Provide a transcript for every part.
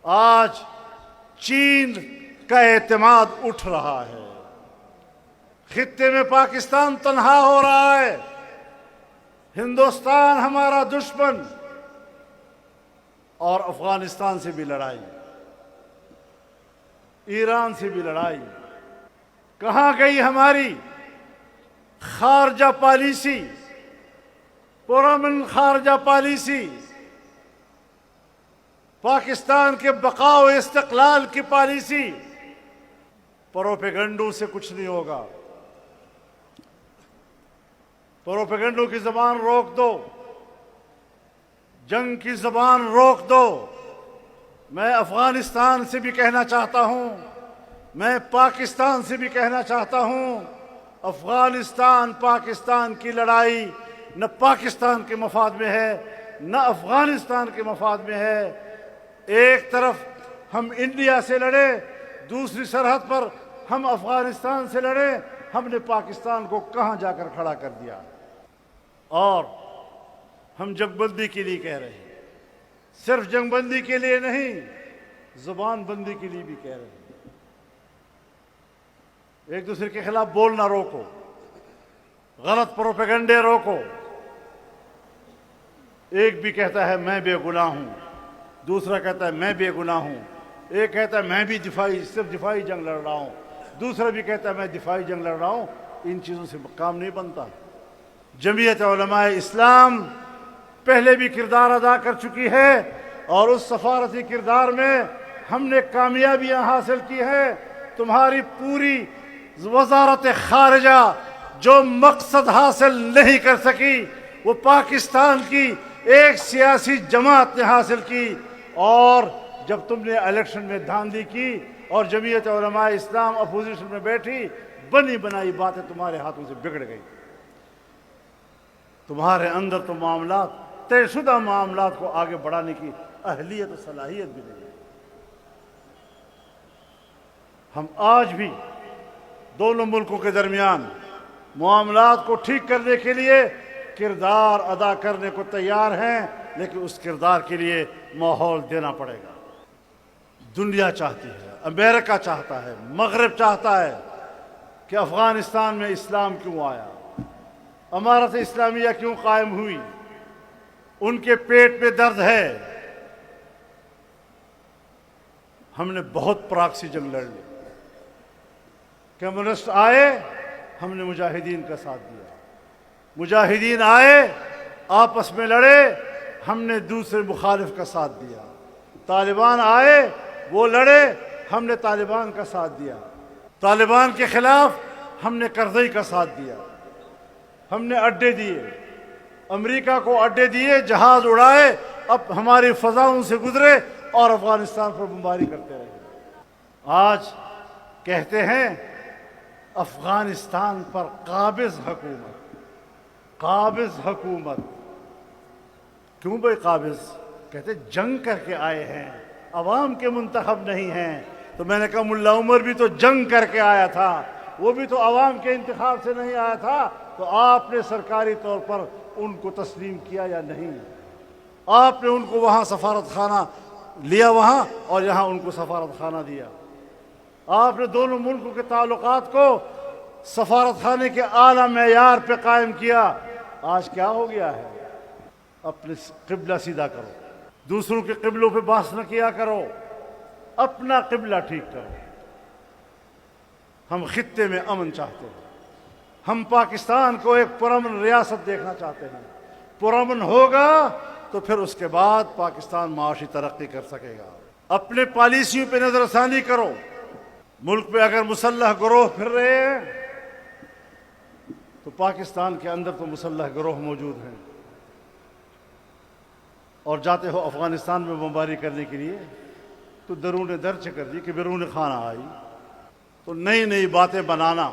آج چین کا اعتماد اٹھ رہا ہے، خطے میں پاکستان تنہا ہو رہا ہے، ہندوستان ہمارا دشمن، اور افغانستان سے بھی لڑائی، ایران سے بھی لڑائی۔ کہاں گئی ہماری خارجہ پالیسی، پرامن خارجہ پالیسی؟ پاکستان کے بقا و استقلال کی پالیسی؟ پروپیگنڈوں سے کچھ نہیں ہوگا۔ پروپیگنڈوں کی زبان روک دو، جنگ کی زبان روک دو۔ میں افغانستان سے بھی کہنا چاہتا ہوں، میں پاکستان سے بھی کہنا چاہتا ہوں، افغانستان پاکستان کی لڑائی نہ پاکستان کے مفاد میں ہے نہ افغانستان کے مفاد میں ہے۔ ایک طرف ہم انڈیا سے لڑے، دوسری سرحد پر ہم افغانستان سے لڑے۔ ہم نے پاکستان کو کہاں جا کر کھڑا کر دیا؟ اور ہم جنگ بندی کے لیے کہہ رہے ہیں، صرف جنگ بندی کے لیے نہیں، زبان بندی کے لیے بھی کہہ رہے ہیں۔ ایک دوسرے کے خلاف بولنا روکو، غلط پروپیگنڈے روکو۔ ایک بھی کہتا ہے میں بے گناہ ہوں، دوسرا کہتا ہے میں بے گناہ ہوں، ایک کہتا ہے میں بھی صرف دفاعی جنگ لڑ رہا ہوں، دوسرا بھی کہتا ہے میں دفاعی جنگ لڑ رہا ہوں۔ ان چیزوں سے کام نہیں بنتا۔ جمعیت علماء اسلام پہلے بھی کردار ادا کر چکی ہے، اور اس سفارتی کردار میں ہم نے کامیابیاں حاصل کی ہیں۔ تمہاری پوری وزارت خارجہ جو مقصد حاصل نہیں کر سکی، وہ پاکستان کی ایک سیاسی جماعت نے حاصل کی۔ اور جب تم نے الیکشن میں دھاندلی کی اور جمعیت علماء اسلام اپوزیشن میں بیٹھی، بنی بنائی باتیں تمہارے ہاتھوں سے بگڑ گئی۔ تمہارے اندر تو معاملات، طے شدہ معاملات کو آگے بڑھانے کی اہلیت و صلاحیت بھی نہیں ہے۔ ہم آج بھی دونوں ملکوں کے درمیان معاملات کو ٹھیک کرنے کے لیے کردار ادا کرنے کو تیار ہیں، لیکن اس کردار کے لیے ماحول دینا پڑے گا۔ دنیا چاہتی ہے، امریکہ چاہتا ہے، مغرب چاہتا ہے کہ افغانستان میں اسلام کیوں آیا، امارت اسلامیہ کیوں قائم ہوئی۔ ان کے پیٹ میں درد ہے۔ ہم نے بہت پراکسی جنگ لڑ لی۔ کمیونسٹ آئے، ہم نے مجاہدین کا ساتھ دیا۔ مجاہدین آئے، آپس میں لڑے، ہم نے دوسرے مخالف کا ساتھ دیا۔ طالبان آئے، وہ لڑے، ہم نے طالبان کا ساتھ دیا۔ طالبان کے خلاف ہم نے کرزئی کا ساتھ دیا۔ ہم نے اڈے دیے، امریکہ کو اڈے دیے، جہاز اڑائے، اب ہماری فضاؤں سے گزرے اور افغانستان پر بمباری کرتے رہے۔ آج کہتے ہیں افغانستان پر قابض حکومت۔ کیوں بھائی قابض؟ کہتے جنگ کر کے آئے ہیں، عوام کے منتخب نہیں ہیں۔ تو میں نے کہا ملا عمر بھی تو جنگ کر کے آیا تھا، وہ بھی تو عوام کے انتخاب سے نہیں آیا تھا۔ تو آپ نے سرکاری طور پر ان کو تسلیم کیا یا نہیں؟ آپ نے ان کو وہاں سفارت خانہ لیا وہاں، اور یہاں ان کو سفارت خانہ دیا۔ آپ نے دونوں ملکوں کے تعلقات کو سفارت خانے کے اعلیٰ معیار پہ قائم کیا۔ آج کیا ہو گیا ہے؟ اپنے قبلہ سیدھا کرو، دوسروں کے قبلوں پہ بحث نہ کیا کرو، اپنا قبلہ ٹھیک کرو۔ ہم خطے میں امن چاہتے ہیں، ہم پاکستان کو ایک پرامن ریاست دیکھنا چاہتے ہیں۔ پرامن ہوگا تو پھر اس کے بعد پاکستان معاشی ترقی کر سکے گا۔ اپنے پالیسیوں پہ نظر ثانی کرو۔ ملک میں اگر مسلح گروہ پھر رہے ہیں تو پاکستان کے اندر تو مسلح گروہ موجود ہیں، اور جاتے ہو افغانستان میں بمباری کرنے کے لیے تو درون درچ کر دی کہ بیرون خانہ آئی۔ تو نئی نئی باتیں بنانا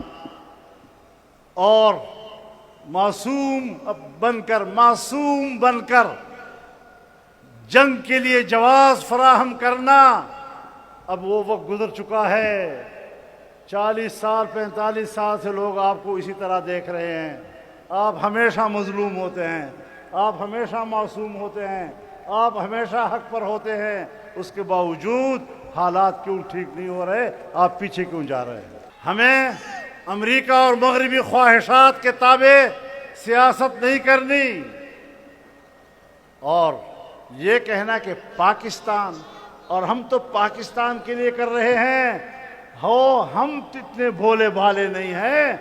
اور معصوم بن کر جنگ کے لیے جواز فراہم کرنا، اب وہ وقت گزر چکا ہے۔ 40 سال 45 سال سے لوگ آپ کو اسی طرح دیکھ رہے ہیں۔ آپ ہمیشہ مظلوم ہوتے ہیں، آپ ہمیشہ معصوم ہوتے ہیں، آپ ہمیشہ حق پر ہوتے ہیں۔ اس کے باوجود حالات کیوں ٹھیک نہیں ہو رہے؟ آپ پیچھے کیوں جا رہے ہیں؟ ہمیں امریکہ اور مغربی خواہشات کے تابع سیاست نہیں کرنی، اور یہ کہنا کہ پاکستان، اور ہم تو پاکستان کے لیے کر رہے ہیں، ہم اتنے بھولے بھالے نہیں ہیں۔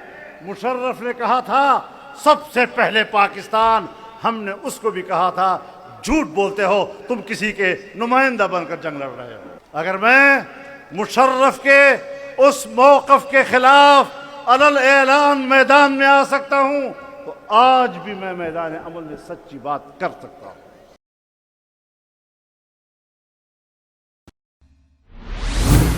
مشرف نے کہا تھا سب سے پہلے پاکستان، ہم نے اس کو بھی کہا تھا جھوٹ بولتے ہو، تم کسی کے نمائندہ بن کر جنگ لڑ رہے ہو۔ اگر میں مشرف کے اس موقف کے خلاف علل اعلان میدان میں آ سکتا ہوں تو آج بھی میں میدان عمل میں سچی بات کر سکتا ہوں۔